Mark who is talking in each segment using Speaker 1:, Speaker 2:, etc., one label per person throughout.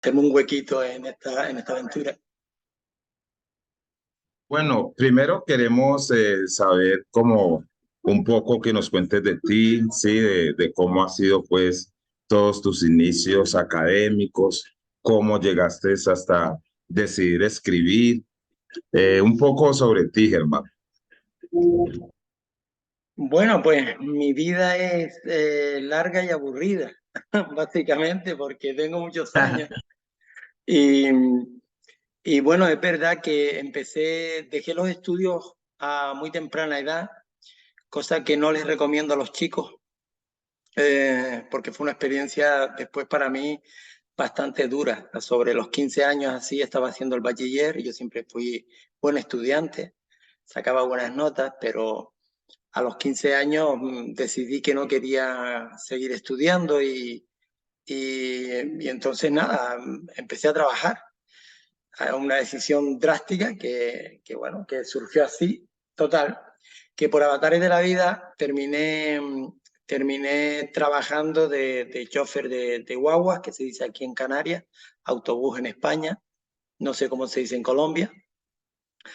Speaker 1: Tengo un huequito en esta aventura.
Speaker 2: Bueno, primero queremos saber como un poco que nos cuentes de ti, sí, de cómo ha sido pues todos tus inicios académicos, cómo llegaste hasta decidir escribir, un poco sobre ti, Germán.
Speaker 1: Bueno, pues mi vida es larga y aburrida, básicamente, porque tengo muchos años. Y, y bueno, es verdad que dejé los estudios a muy temprana edad, cosa que no les recomiendo a los chicos, porque fue una experiencia después para mí bastante dura. Sobre los 15 años así estaba haciendo el bachiller y yo siempre fui buen estudiante, sacaba buenas notas, pero a los 15 años decidí que no quería seguir estudiando y entonces nada, empecé a trabajar. Una decisión drástica bueno, que surgió así, total, que por avatares de la vida terminé trabajando de chofer de guaguas, que se dice aquí en Canarias, autobús en España, no sé cómo se dice en Colombia,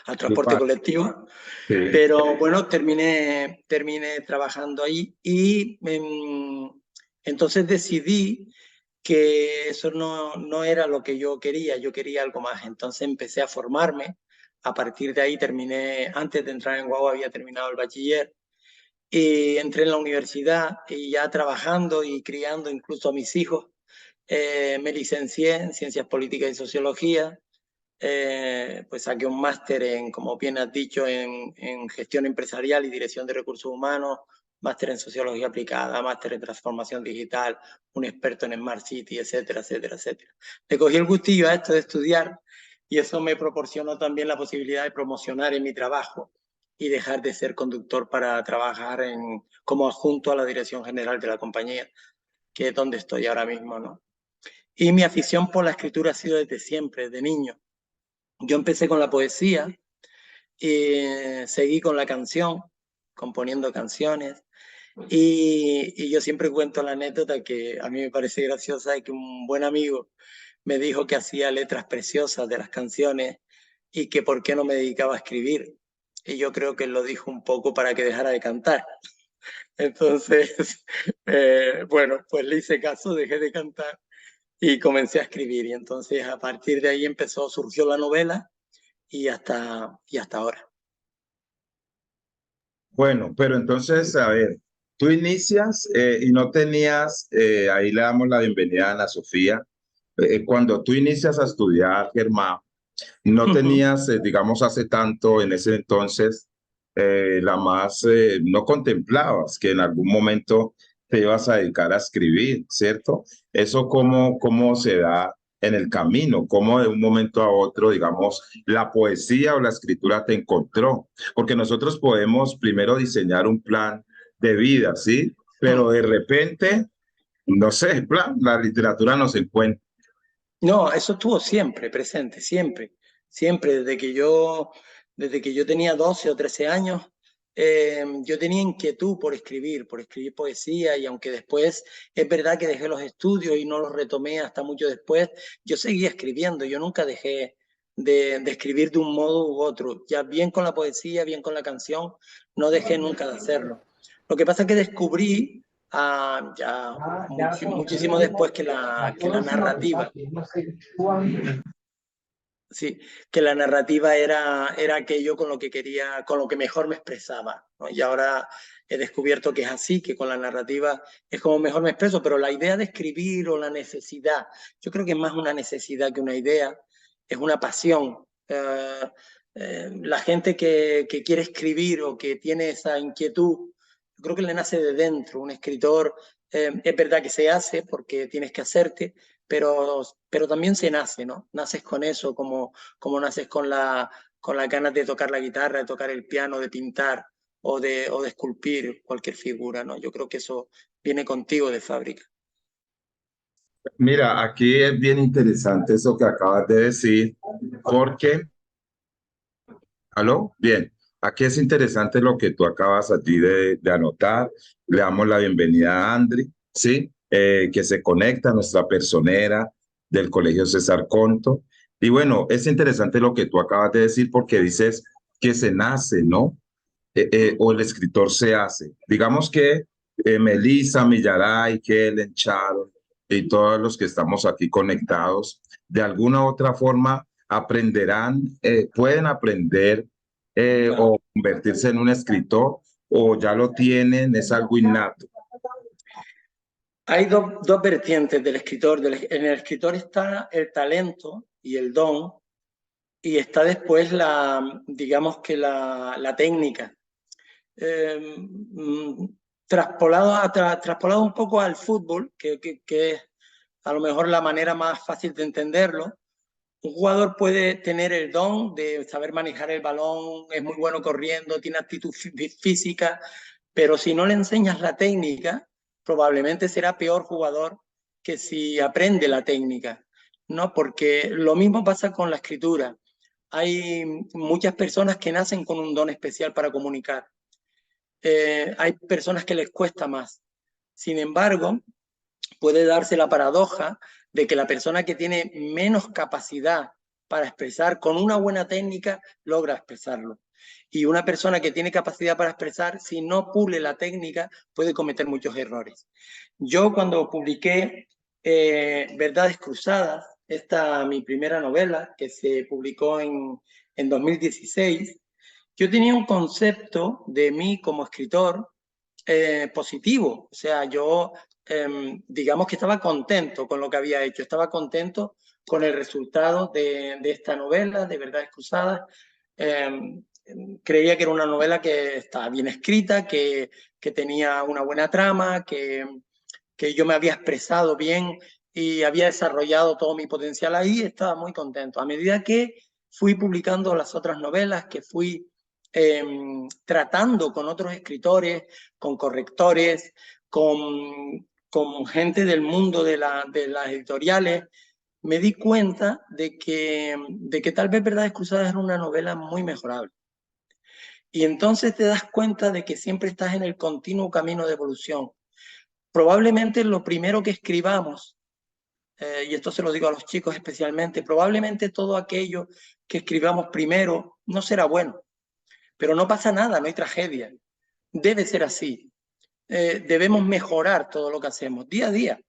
Speaker 1: al transporte colectivo.
Speaker 2: Sí.
Speaker 1: Pero bueno, terminé trabajando ahí y entonces decidí que eso no era lo que yo quería algo más. Entonces empecé a formarme. A partir de ahí antes de entrar en Guagua había terminado el bachiller y entré en la universidad y ya trabajando y criando incluso a mis hijos. Me licencié en Ciencias Políticas y Sociología, pues saqué un máster como bien has dicho, en gestión empresarial y dirección de recursos humanos, máster en sociología aplicada, máster en transformación digital, un experto en Smart City, etcétera, etcétera, etcétera. Le cogí el gustillo a esto de estudiar y eso me proporcionó también la posibilidad de promocionar en mi trabajo y dejar de ser conductor para trabajar como adjunto a la dirección general de la compañía, que es donde estoy ahora mismo, ¿no? Y mi afición por la escritura ha sido desde siempre, desde niño. Yo empecé con la poesía y seguí con la canción, componiendo canciones. Y yo siempre cuento la anécdota que a mí me parece graciosa de que un buen amigo me dijo que hacía letras preciosas de las canciones y que por qué no me dedicaba a escribir. Y yo creo que él lo dijo un poco para que dejara de cantar. Entonces, bueno, pues le hice caso, dejé de cantar y comencé a escribir. Y entonces a partir de ahí surgió la novela y hasta ahora.
Speaker 2: Bueno, pero entonces, a ver, tú inicias y no tenías, ahí le damos la bienvenida a Ana Sofía. Cuando tú inicias a estudiar, Germán, no tenías, digamos, hace tanto, en ese entonces, no contemplabas que en algún momento te ibas a dedicar a escribir, ¿cierto? Eso cómo se da en el camino, cómo de un momento a otro, digamos, la poesía o la escritura te encontró, porque nosotros podemos primero diseñar un plan de vida, ¿sí? Pero de repente, no sé, en plan, la literatura nos encuentra.
Speaker 1: No, eso estuvo siempre presente, siempre, siempre, desde que yo tenía 12 o 13 años, yo tenía inquietud por escribir poesía y aunque después es verdad que dejé los estudios y no los retomé hasta mucho después, yo seguía escribiendo, yo nunca dejé de escribir de un modo u otro, ya bien con la poesía, bien con la canción, no dejé nunca de hacerlo. Lo que pasa es que descubrí ya muchísimo después que la narrativa, sí, que la narrativa era aquello con lo que quería, con lo que mejor me expresaba, ¿no? Y ahora he descubierto que es así, que con la narrativa es como mejor me expreso, pero la idea de escribir o la necesidad, yo creo que es más una necesidad que una idea, es una pasión. La gente que quiere escribir o que tiene esa inquietud, yo creo que le nace de dentro. Un escritor, es verdad que se hace porque tienes que hacerte, pero también se nace, ¿no? Naces con eso, como naces con la ganas de tocar la guitarra, de tocar el piano, de pintar o de esculpir cualquier figura, ¿no? Yo creo que eso viene contigo de fábrica.
Speaker 2: Mira, aquí es bien interesante eso que acabas de decir, porque, ¿aló? Bien, aquí es interesante lo que tú acabas aquí de anotar. Le damos la bienvenida a Andri, ¿sí? Que se conecta, nuestra personera del Colegio César Conto. Y bueno, es interesante lo que tú acabas de decir porque dices que se nace, ¿no? O el escritor se hace. Digamos que Melissa, Millaray, Kellen, Charo y todos los que estamos aquí conectados, de alguna u otra forma aprenderán, pueden aprender
Speaker 1: Claro.
Speaker 2: o convertirse en un escritor o ya lo tienen, es algo innato.
Speaker 1: Hay dos vertientes del escritor. En el escritor está el talento y el don, y está después digamos que la técnica. Eh, mm, traspolado un poco al fútbol, que es a lo mejor la manera más fácil de entenderlo. Un jugador puede tener el don de saber manejar el balón, es muy bueno corriendo, tiene actitud física, pero si no le enseñas la técnica, probablemente será peor jugador que si aprende la técnica, ¿no? Porque lo mismo pasa con la escritura. Hay muchas personas que nacen con un don especial para comunicar. Hay personas que les cuesta más. Sin embargo, puede darse la paradoja de que la persona que tiene menos capacidad para expresar con una buena técnica logra expresarlo. Y una persona que tiene capacidad para expresar, si no pule la técnica, puede cometer muchos errores. Yo cuando publiqué Verdades Cruzadas, esta mi primera novela que se publicó en 2016, yo tenía un concepto de mí como escritor positivo. O sea, yo digamos que estaba contento con lo que había hecho, estaba contento con el resultado de esta novela, de Verdades Cruzadas. Eh, Creía que era una novela que estaba bien escrita, que tenía una buena trama, que yo me había expresado bien y había desarrollado todo mi potencial ahí, estaba muy contento. A medida que fui publicando las otras novelas, que fui tratando con otros escritores, con correctores, con gente del mundo de las editoriales, me di cuenta de que tal vez Verdades Cruzadas era una novela muy mejorable. Y entonces te das cuenta de que siempre estás en el continuo camino de evolución. Probablemente lo primero que escribamos, y esto se lo digo a los chicos especialmente, probablemente todo aquello que escribamos primero no será bueno, pero no pasa nada, no hay tragedia. Debe ser así. Debemos mejorar todo lo que hacemos día a día.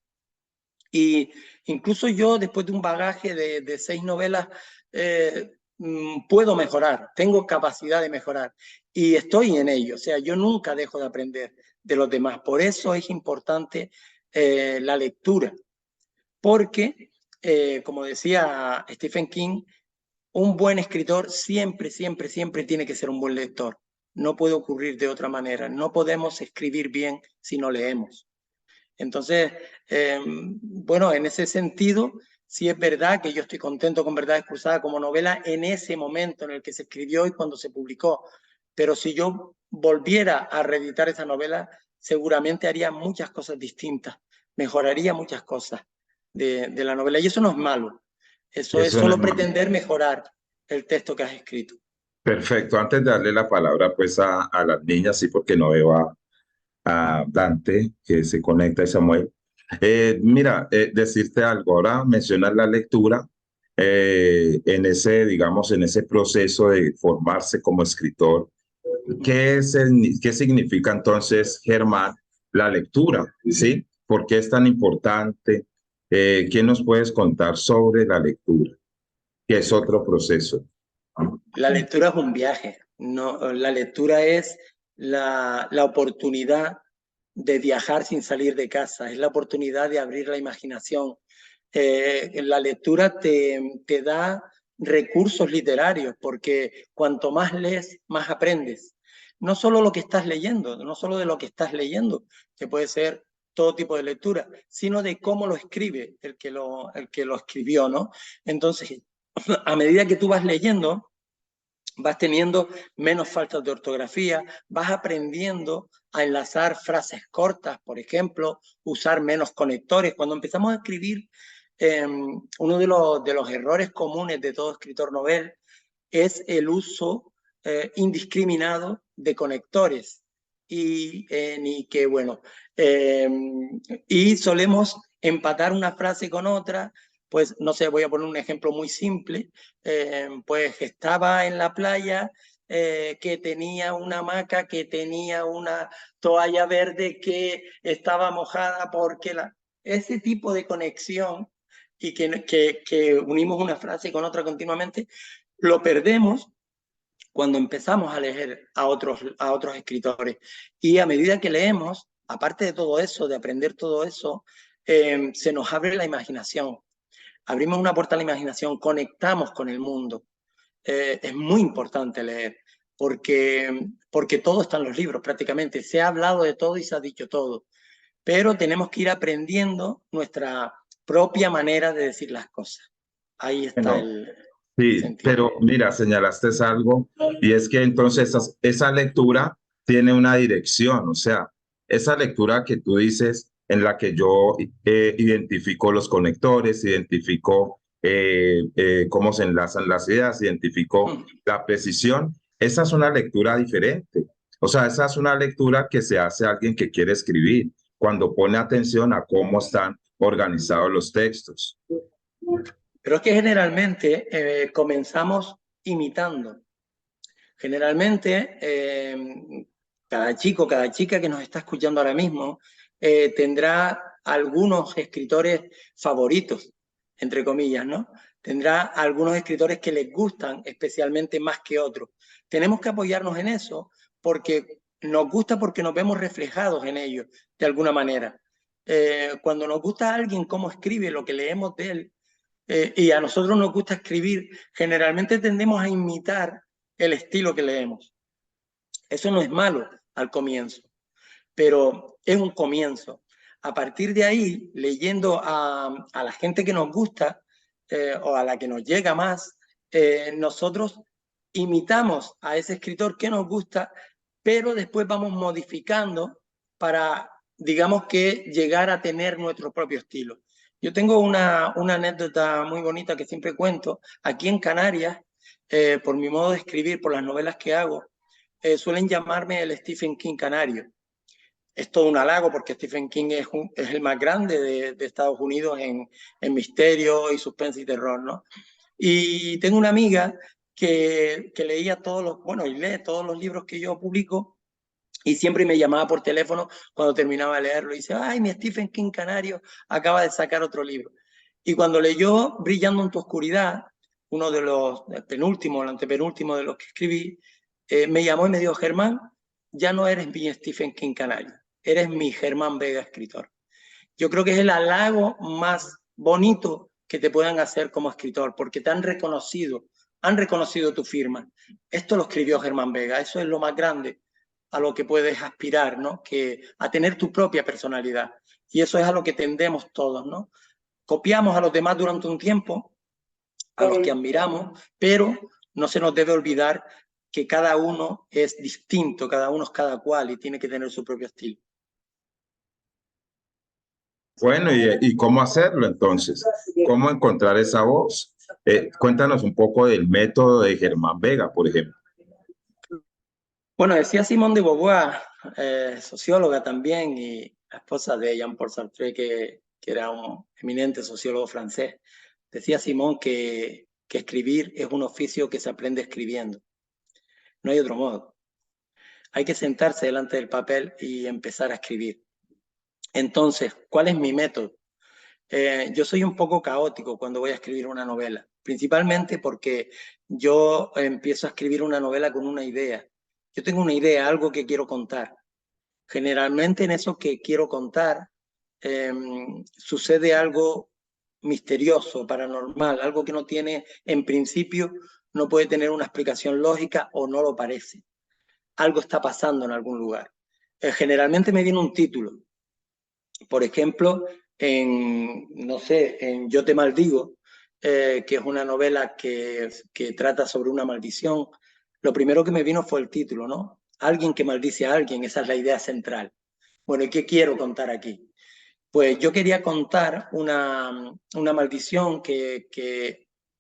Speaker 1: Y incluso yo, después de un bagaje de 6 novelas, puedo mejorar, tengo capacidad de mejorar y estoy en ello. O sea, yo nunca dejo de aprender de los demás. Por eso es importante la lectura, porque, como decía Stephen King, un buen escritor siempre, siempre, siempre tiene que ser un buen lector. No puede ocurrir de otra manera. No podemos escribir bien si no leemos. Entonces, bueno, en ese sentido, sí es verdad que yo estoy contento con Verdades Cruzadas como novela en ese momento en el que se escribió y cuando se publicó. Pero si yo volviera a reeditar esa novela, seguramente haría muchas cosas distintas, mejoraría muchas cosas de la novela. Y eso no es malo, eso es
Speaker 2: Eso no es
Speaker 1: solo
Speaker 2: malo.
Speaker 1: pretender mejorar el texto que has escrito.
Speaker 2: Perfecto. Antes de darle la palabra pues a las niñas, sí, porque no veo a Dante que se conecta y Samuel. Mira, decirte algo, ahora mencionas la lectura en ese, digamos, en ese proceso de formarse como escritor. ¿Qué significa entonces, Germán, la lectura? ¿Sí? ¿Por qué es tan importante? ¿Qué nos puedes contar sobre la lectura? Que es otro proceso.
Speaker 1: La lectura es un viaje, no, la lectura es la oportunidad de viajar sin salir de casa, es la oportunidad de abrir la imaginación. La lectura te da recursos literarios, porque cuanto más lees, más aprendes. No solo lo que estás leyendo, no solo de lo que estás leyendo, que puede ser todo tipo de lectura, sino de cómo lo escribe el que lo escribió, ¿no? Entonces, a medida que tú vas leyendo, vas teniendo menos faltas de ortografía, vas aprendiendo a enlazar frases cortas, por ejemplo, usar menos conectores. Cuando empezamos a escribir, uno de los errores comunes de todo escritor novel es el uso indiscriminado de conectores. Ni que, bueno, y solemos empatar una frase con otra, pues no sé, voy a poner un ejemplo muy simple, pues estaba en la playa, que tenía una hamaca, que tenía una toalla verde que estaba mojada porque ese tipo de conexión y que unimos una frase con otra continuamente, lo perdemos cuando empezamos a leer a otros escritores. Y a medida que leemos, aparte de todo eso, de aprender todo eso, se nos abre la imaginación. Abrimos una puerta a la imaginación, conectamos con el mundo. Es muy importante leer, porque todo está en los libros prácticamente. Se ha hablado de todo y se ha dicho todo, pero tenemos que ir aprendiendo nuestra propia manera de decir las cosas. Ahí está
Speaker 2: Bueno,
Speaker 1: el
Speaker 2: sí,
Speaker 1: sentido.
Speaker 2: pero mira, señalaste algo y es que entonces esa lectura tiene una dirección, o sea, esa lectura que tú dices en la que yo identifico los conectores, identifico cómo se enlazan las ideas, identifico la precisión, esa es una lectura diferente. O sea, esa es una lectura que se hace a alguien que quiere escribir, cuando pone atención a cómo están organizados los textos.
Speaker 1: Pero es que generalmente comenzamos imitando. Generalmente, cada chico, cada chica que nos está escuchando ahora mismo tendrá algunos escritores favoritos, entre comillas, ¿no? Tendrá algunos escritores que les gustan especialmente más que otros. Tenemos que apoyarnos en eso porque nos gusta, porque nos vemos reflejados en ellos de alguna manera. Cuando nos gusta a alguien cómo escribe, lo que leemos de él, y a nosotros nos gusta escribir, generalmente tendemos a imitar el estilo que leemos. Eso no es malo al comienzo, pero es un comienzo. A partir de ahí, leyendo a la gente que nos gusta o a la que nos llega más, nosotros imitamos a ese escritor que nos gusta, pero después vamos modificando para, digamos que, llegar a tener nuestro propio estilo. Yo tengo una anécdota muy bonita que siempre cuento. Aquí en Canarias, por mi modo de escribir, por las novelas que hago, suelen llamarme el Stephen King canario. Es todo un halago porque Stephen King es el más grande de Estados Unidos en misterio y suspense y terror, ¿no? Y tengo una amiga que leía todos los, bueno, y lee todos los libros que yo publico y siempre me llamaba por teléfono cuando terminaba de leerlo y dice, ay, mi Stephen King canario acaba de sacar otro libro. Y cuando leyó Brillando en tu oscuridad, uno de los, el penúltimo, el antepenúltimo de los que escribí, me llamó y me dijo, Germán, ya no eres mi Stephen King canario, eres mi Germán Vega escritor. Yo creo que es el halago más bonito que te puedan hacer como escritor, porque te han reconocido tu firma. Esto lo escribió Germán Vega, eso es lo más grande a lo que puedes aspirar, ¿no? Que a tener tu propia personalidad. Y eso es a lo que tendemos todos, ¿no? Copiamos a los demás durante un tiempo, a los que admiramos, pero no se nos debe olvidar que cada uno es distinto, cada uno es cada cual y tiene que tener su propio estilo.
Speaker 2: Bueno, ¿y cómo hacerlo entonces? ¿Cómo encontrar esa voz? Cuéntanos un poco del método de Germán Vega, por ejemplo.
Speaker 1: Bueno, decía Simone de Beauvoir, socióloga también y la esposa de Jean-Paul Sartre, que era un eminente sociólogo francés, decía Simone que escribir es un oficio que se aprende escribiendo. No hay otro modo. Hay que sentarse delante del papel y empezar a escribir. Entonces, ¿cuál es mi método? Yo soy un poco caótico cuando voy a escribir una novela, principalmente porque yo empiezo a escribir una novela con una idea. Yo tengo una idea, algo que quiero contar. Generalmente en eso que quiero contar sucede algo misterioso, paranormal, algo que no tiene, en principio, no puede tener una explicación lógica o no lo parece. Algo está pasando en algún lugar. Generalmente me viene un título. Por ejemplo, no sé, en Yo te maldigo, que es una novela que trata sobre una maldición, lo primero que me vino fue el título, ¿no? Alguien que maldice a alguien, esa es la idea central. Bueno, ¿y qué quiero contar aquí? Pues yo quería contar una maldición que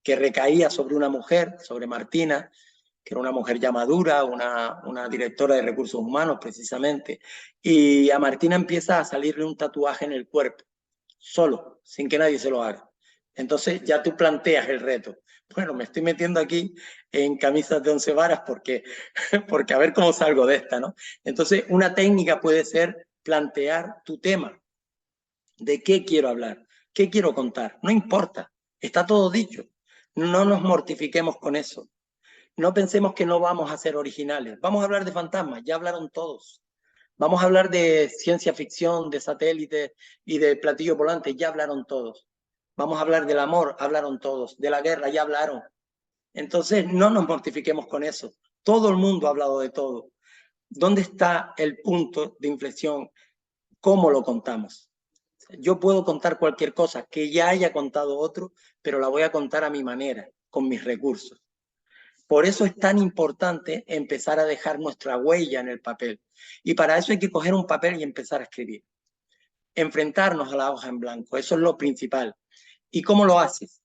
Speaker 1: recaía sobre una mujer, sobre Martina, que era una mujer ya madura, una directora de recursos humanos precisamente, y a Martina empieza a salirle un tatuaje en el cuerpo, solo, sin que nadie se lo haga. Entonces ya tú planteas el reto. Bueno, me estoy metiendo aquí en camisas de 11 varas porque a ver cómo salgo de esta, ¿no? Entonces, una técnica puede ser plantear tu tema. ¿De qué quiero hablar? ¿Qué quiero contar? No importa, está todo dicho. No nos mortifiquemos con eso. No pensemos que no vamos a ser originales. Vamos a hablar de fantasmas, ya hablaron todos. Vamos a hablar de ciencia ficción, de satélites y de platillos volantes, ya hablaron todos. Vamos a hablar del amor, hablaron todos. De la guerra, ya hablaron. Entonces, no nos mortifiquemos con eso. Todo el mundo ha hablado de todo. ¿Dónde está el punto de inflexión? ¿Cómo lo contamos? Yo puedo contar cualquier cosa que ya haya contado otro, pero la voy a contar a mi manera, con mis recursos. Por eso es tan importante empezar a dejar nuestra huella en el papel. Y para eso hay que coger un papel y empezar a escribir. Enfrentarnos a la hoja en blanco, eso es lo principal. ¿Y cómo lo haces?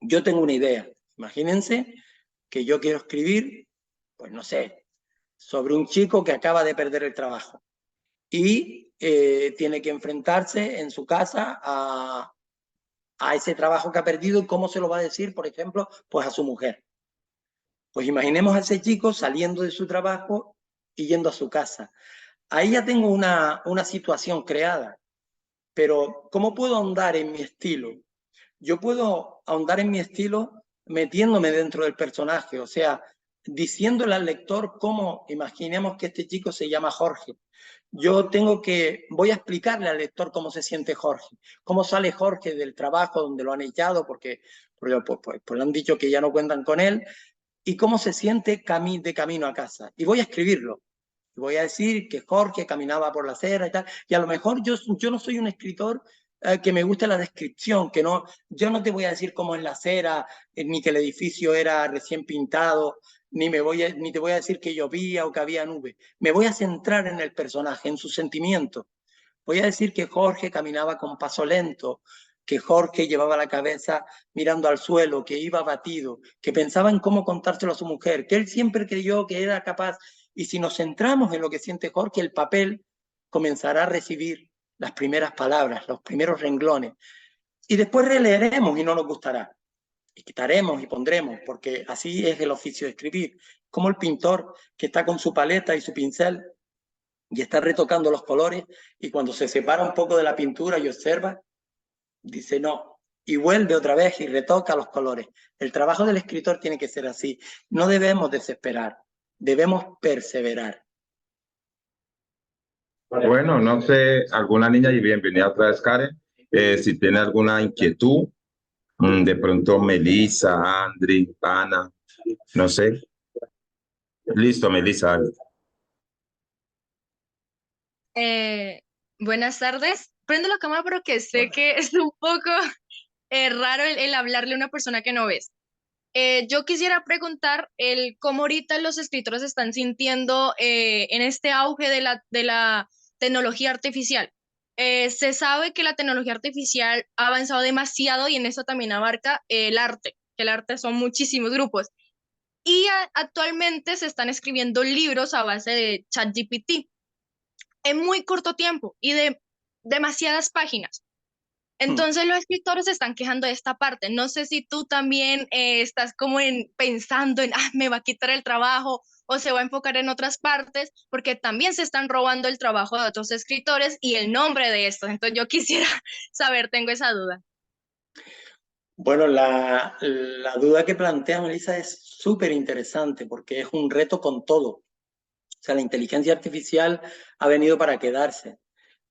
Speaker 1: Yo tengo una idea. Imagínense que yo quiero escribir, pues no sé, sobre un chico que acaba de perder el trabajo y tiene que enfrentarse en su casa a ese trabajo que ha perdido y cómo se lo va a decir, por ejemplo, pues a su mujer. Pues imaginemos a ese chico saliendo de su trabajo y yendo a su casa. Ahí ya tengo una situación creada, pero ¿cómo puedo ahondar en mi estilo? Yo puedo ahondar en mi estilo metiéndome dentro del personaje, o sea, diciéndole al lector cómo, imaginemos que este chico se llama Jorge. Voy a explicarle al lector cómo se siente Jorge, cómo sale Jorge del trabajo donde lo han echado pues le han dicho que ya no cuentan con él y cómo se siente de camino a casa. Y voy a escribirlo. Voy a decir que Jorge caminaba por la acera y tal. Y a lo mejor yo no soy un escritor que me guste la descripción, que no, yo no te voy a decir cómo es la acera, ni que el edificio era recién pintado, ni te voy a decir que llovía o que había nube. Me voy a centrar en el personaje, en sus sentimientos. Voy a decir que Jorge caminaba con paso lento, que Jorge llevaba la cabeza mirando al suelo, que iba abatido, que pensaba en cómo contárselo a su mujer, que él siempre creyó que era capaz. Y si nos centramos en lo que siente Jorge, el papel comenzará a recibir las primeras palabras, los primeros renglones. Y después releeremos y no nos gustará. Y quitaremos y pondremos, porque así es el oficio de escribir. Como el pintor que está con su paleta y su pincel y está retocando los colores y cuando se separa un poco de la pintura y observa, dice no, y vuelve otra vez y retoca los colores. El trabajo del escritor tiene que ser así. No debemos desesperar, debemos perseverar.
Speaker 2: Bueno, no sé, alguna niña y bienvenida otra vez, Karen. Si tiene alguna inquietud, de pronto Melissa, Andri, Ana, no sé. Listo, Melissa.
Speaker 3: Eh, Buenas tardes. Prendo la cámara porque sé que es un poco raro el hablarle a una persona que no ves. Yo quisiera preguntar cómo ahorita los escritores están sintiendo en este auge de la tecnología artificial. Se sabe que la tecnología artificial ha avanzado demasiado y en eso también abarca el arte, que el arte son muchísimos grupos. Y actualmente se están escribiendo libros a base de ChatGPT en muy corto tiempo y de demasiadas páginas. Entonces los escritores se están quejando de esta parte. No sé si tú también estás como pensando en, me va a quitar el trabajo o se va a enfocar en otras partes, porque también se están robando el trabajo de otros escritores y el nombre de estos. Entonces yo quisiera saber, tengo esa duda.
Speaker 1: Bueno, la duda que plantea Melissa es súper interesante porque es un reto con todo. O sea, la inteligencia artificial ha venido para quedarse,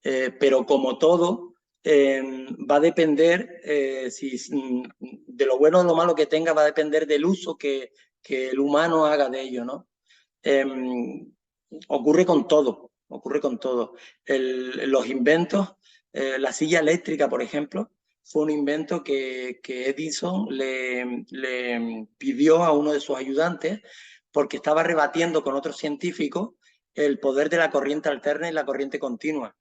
Speaker 1: pero como todo, va a depender, de lo bueno o lo malo que tenga, va a depender del uso que el humano haga de ello, ¿no? Ocurre con todo, ocurre con todo. Los inventos, la silla eléctrica, por ejemplo, fue un invento que Edison le pidió a uno de sus ayudantes porque estaba rebatiendo con otros científicos el poder de la corriente alterna y la corriente continua.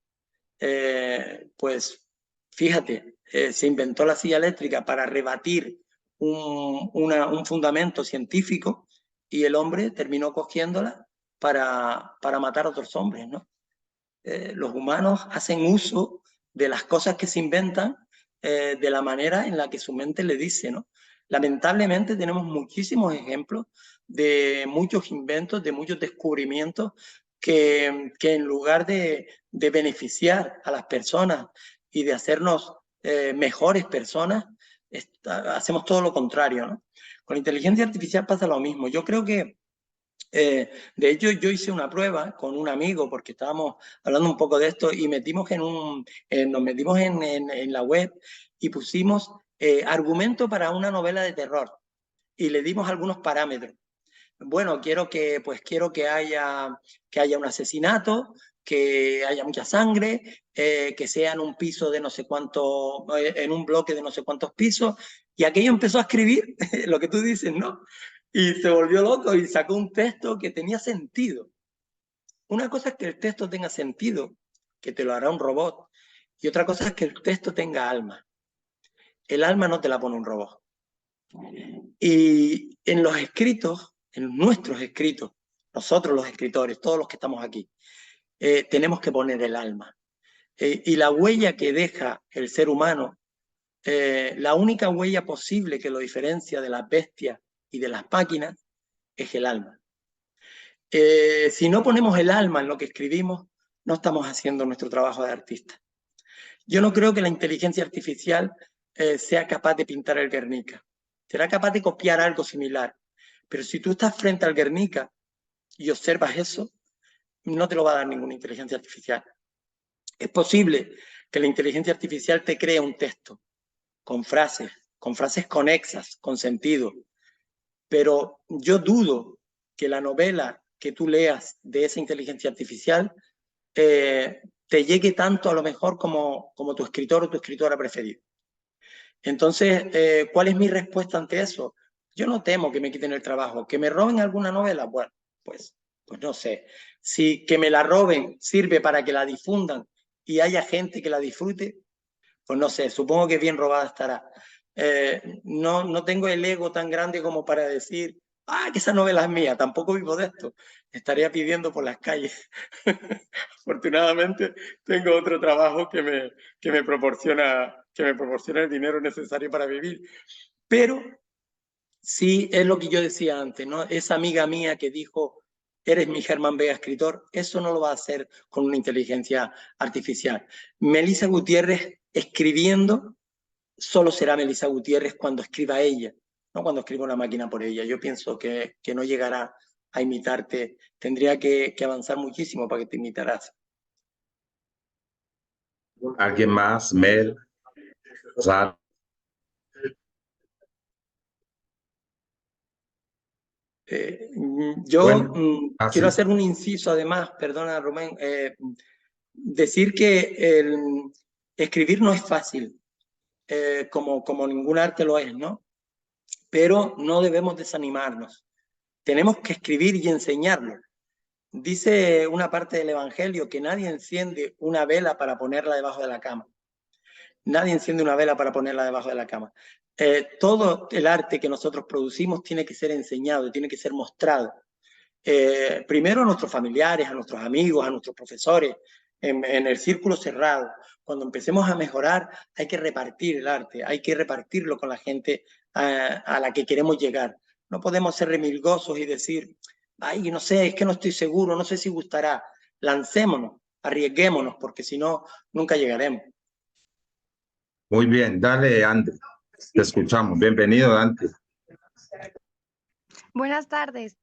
Speaker 1: Pues fíjate, se inventó la silla eléctrica para rebatir un fundamento científico y el hombre terminó cogiéndola para matar a otros hombres, ¿no? Los humanos hacen uso de las cosas que se inventan de la manera en la que su mente le dice, ¿no? Lamentablemente tenemos muchísimos ejemplos de muchos inventos, de muchos descubrimientos que en lugar de beneficiar a las personas y de hacernos mejores personas, hacemos todo lo contrario, ¿no? Con la inteligencia artificial pasa lo mismo. Yo creo que de hecho, yo hice una prueba con un amigo porque estábamos hablando un poco de esto y nos metimos en la web y pusimos argumento para una novela de terror y le dimos algunos parámetros. Bueno, quiero que haya un asesinato, que haya mucha sangre, que sea en un piso de no sé cuánto, en un bloque de no sé cuántos pisos, y aquello empezó a escribir lo que tú dices, ¿no? Y se volvió loco y sacó un texto que tenía sentido. Una cosa es que el texto tenga sentido, que te lo hará un robot, y otra cosa es que el texto tenga alma. El alma no te la pone un robot. Y en los escritos, en nuestros escritos, nosotros los escritores, todos los que estamos aquí, tenemos que poner el alma. Y la huella que deja el ser humano, la única huella posible que lo diferencia de las bestias y de las máquinas, es el alma. Si no ponemos el alma en lo que escribimos, no estamos haciendo nuestro trabajo de artista. Yo no creo que la inteligencia artificial sea capaz de pintar el Guernica. Será capaz de copiar algo similar. Pero si tú estás frente al Guernica y observas eso, no te lo va a dar ninguna inteligencia artificial. Es posible que la inteligencia artificial te cree un texto con frases conexas, con sentido. Pero yo dudo que la novela que tú leas de esa inteligencia artificial te llegue tanto a lo mejor como tu escritor o tu escritora preferido. Entonces, ¿cuál es mi respuesta ante eso? Yo no temo que me quiten el trabajo. ¿Que me roben alguna novela? Bueno, pues no sé. Si que me la roben sirve para que la difundan y haya gente que la disfrute, pues no sé, supongo que bien robada estará. No tengo el ego tan grande como para decir, que esa novela es mía, tampoco vivo de esto. Estaría pidiendo por las calles. Afortunadamente tengo otro trabajo que me proporciona el dinero necesario para vivir. Pero sí es lo que yo decía antes, ¿no? Esa amiga mía que dijo, eres mi Germán Vega escritor, eso no lo va a hacer con una inteligencia artificial. Melissa Gutiérrez escribiendo solo será Melissa Gutiérrez cuando escriba ella, no cuando escriba una máquina por ella. Yo pienso que no llegará a imitarte, tendría que avanzar muchísimo para que te imitaras.
Speaker 2: ¿Alguien más? Mel, Sara.
Speaker 1: Yo
Speaker 2: Bueno,
Speaker 1: quiero
Speaker 2: así.
Speaker 1: hacer un inciso además, perdona Rubén, decir que escribir no es fácil, como ningún arte lo es, ¿no? Pero no debemos desanimarnos. Tenemos que escribir y enseñarlo. Dice una parte del Evangelio que nadie enciende una vela para ponerla debajo de la cama. Nadie enciende una vela para ponerla debajo de la cama. Todo el arte que nosotros producimos tiene que ser enseñado, tiene que ser mostrado. Primero a nuestros familiares, a nuestros amigos, a nuestros profesores, en el círculo cerrado. Cuando empecemos a mejorar, hay que repartir el arte, hay que repartirlo con la gente a la que queremos llegar. No podemos ser remilgosos y decir, ay, no sé, es que no estoy seguro, no sé si gustará. Lancémonos, arriesguémonos, porque si no, nunca llegaremos.
Speaker 2: Muy bien, dale, André. Te escuchamos. Bienvenido, Dante.
Speaker 4: Buenas tardes.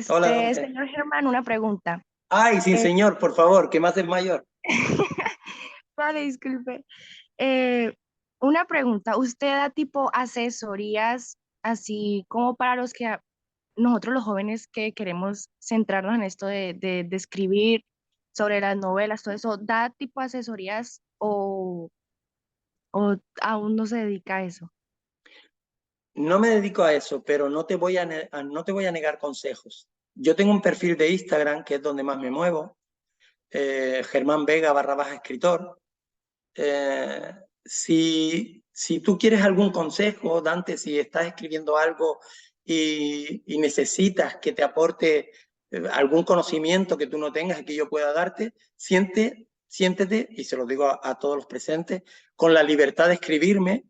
Speaker 1: Hola, Dante.
Speaker 4: Señor Germán, una pregunta.
Speaker 1: Ay, sí, señor, por favor, que más es mayor.
Speaker 4: Vale, disculpe. Una pregunta. ¿Usted da tipo asesorías así como para los que nosotros los jóvenes que queremos centrarnos en esto de escribir sobre las novelas, todo eso, da tipo asesorías o aún no se dedica a eso?
Speaker 1: No me dedico a eso, pero no te voy a negar consejos. Yo tengo un perfil de Instagram, que es donde más me muevo, Germán Vega / escritor. Si tú quieres algún consejo, Dante, si estás escribiendo algo y necesitas que te aporte algún conocimiento que tú no tengas y que yo pueda darte, siéntete, y se lo digo a todos los presentes, con la libertad de escribirme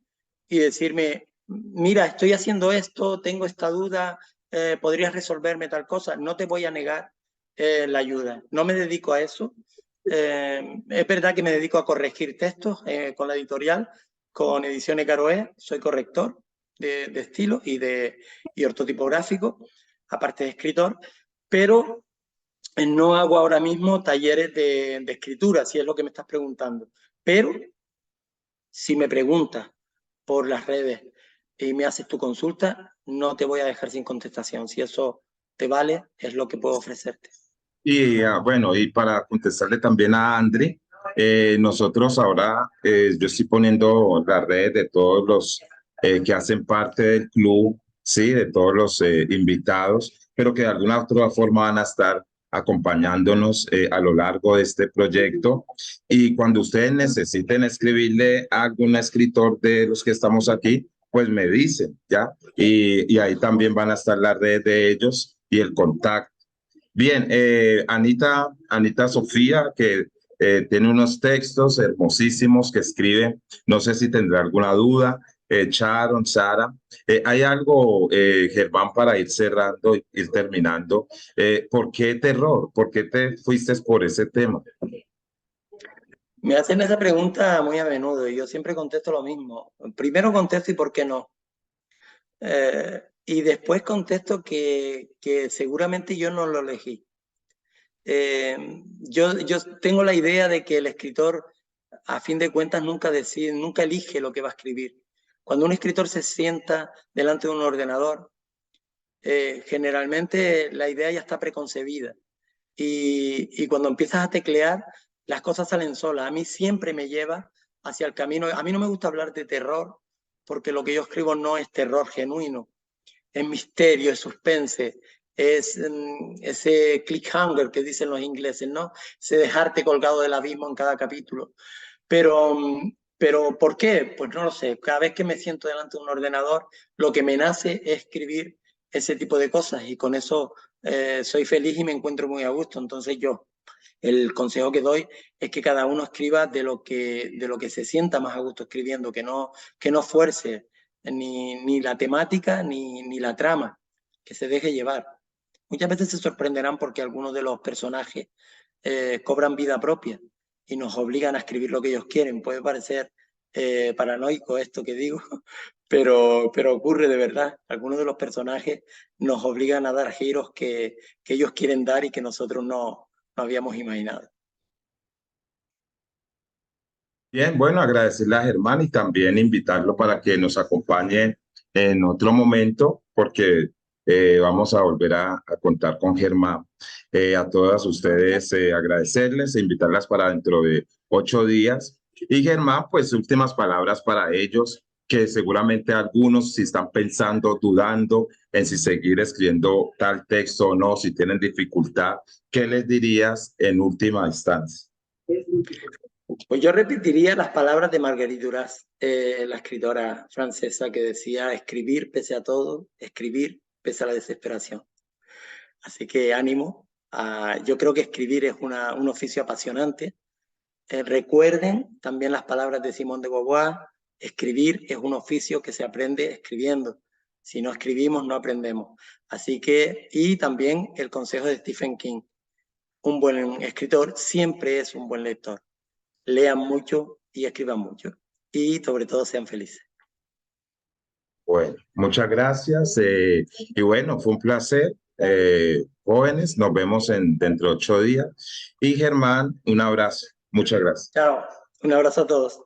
Speaker 1: y decirme, mira, estoy haciendo esto, tengo esta duda, podrías resolverme tal cosa, no te voy a negar la ayuda. No me dedico a eso. Es verdad que me dedico a corregir textos con la editorial, con Ediciones Caroe, soy corrector de estilo y ortotipográfico, aparte de escritor, pero no hago ahora mismo talleres de escritura, si es lo que me estás preguntando. Pero si me preguntas por las redes y me haces tu consulta, no te voy a dejar sin contestación. Si eso te vale, es lo que puedo ofrecerte.
Speaker 2: Y bueno, y para contestarle también a Andri, nosotros ahora, yo estoy poniendo las redes de todos los que hacen parte del club, sí, de todos los invitados, pero que de alguna otra forma van a estar acompañándonos a lo largo de este proyecto. Y cuando ustedes necesiten escribirle a algún escritor de los que estamos aquí, pues me dicen, ¿ya? Y ahí también van a estar las redes de ellos y el contacto. Bien, Anita Sofía, que tiene unos textos hermosísimos que escribe, no sé si tendrá alguna duda, Sharon, Sara, ¿hay algo, Germán, para ir cerrando, ir terminando? ¿Por qué terror? ¿Por qué te fuiste por ese tema?
Speaker 1: Me hacen esa pregunta muy a menudo y yo siempre contesto lo mismo. Primero contesto y por qué no. Y después contesto que seguramente yo no lo elegí. Yo tengo la idea de que el escritor, a fin de cuentas, nunca decide, nunca elige lo que va a escribir. Cuando un escritor se sienta delante de un ordenador, generalmente la idea ya está preconcebida. Y cuando empiezas a teclear, las cosas salen solas. A mí siempre me lleva hacia el camino. A mí no me gusta hablar de terror, porque lo que yo escribo no es terror genuino, es misterio, es suspense, es ese cliffhanger que dicen los ingleses, ¿no? Ese dejarte colgado del abismo en cada capítulo. Pero ¿por qué? Pues no lo sé. Cada vez que me siento delante de un ordenador, lo que me nace es escribir ese tipo de cosas y con eso soy feliz y me encuentro muy a gusto. Entonces el consejo que doy es que cada uno escriba de lo que se sienta más a gusto escribiendo, que no fuerce ni la temática ni la trama, que se deje llevar. Muchas veces se sorprenderán porque algunos de los personajes cobran vida propia y nos obligan a escribir lo que ellos quieren. Puede parecer paranoico esto que digo, pero ocurre de verdad. Algunos de los personajes nos obligan a dar giros que ellos quieren dar y que nosotros no habíamos imaginado.
Speaker 2: Bien, bueno, agradecerle a Germán y también invitarlo para que nos acompañe en otro momento, porque vamos a volver a contar con Germán. A todas ustedes agradecerles e invitarlas para dentro de 8 días. Y Germán, pues últimas palabras para ellos, que seguramente algunos si están pensando, dudando en si seguir escribiendo tal texto o no, si tienen dificultad, ¿qué les dirías en última instancia?
Speaker 1: Pues yo repetiría las palabras de Marguerite Duras, la escritora francesa que decía escribir pese a todo, escribir pese a la desesperación. Así que ánimo. Yo creo que escribir es un oficio apasionante. Recuerden también las palabras de Simone de Beauvoir, escribir es un oficio que se aprende escribiendo. Si no escribimos, no aprendemos. Así que, y también el consejo de Stephen King, un buen escritor siempre es un buen lector. Lean mucho y escriban mucho. Y sobre todo sean felices.
Speaker 2: Bueno, muchas gracias. Y bueno, fue un placer. Jóvenes, nos vemos dentro de 8 días. Y Germán, un abrazo. Muchas gracias.
Speaker 1: Chao. Un abrazo a todos.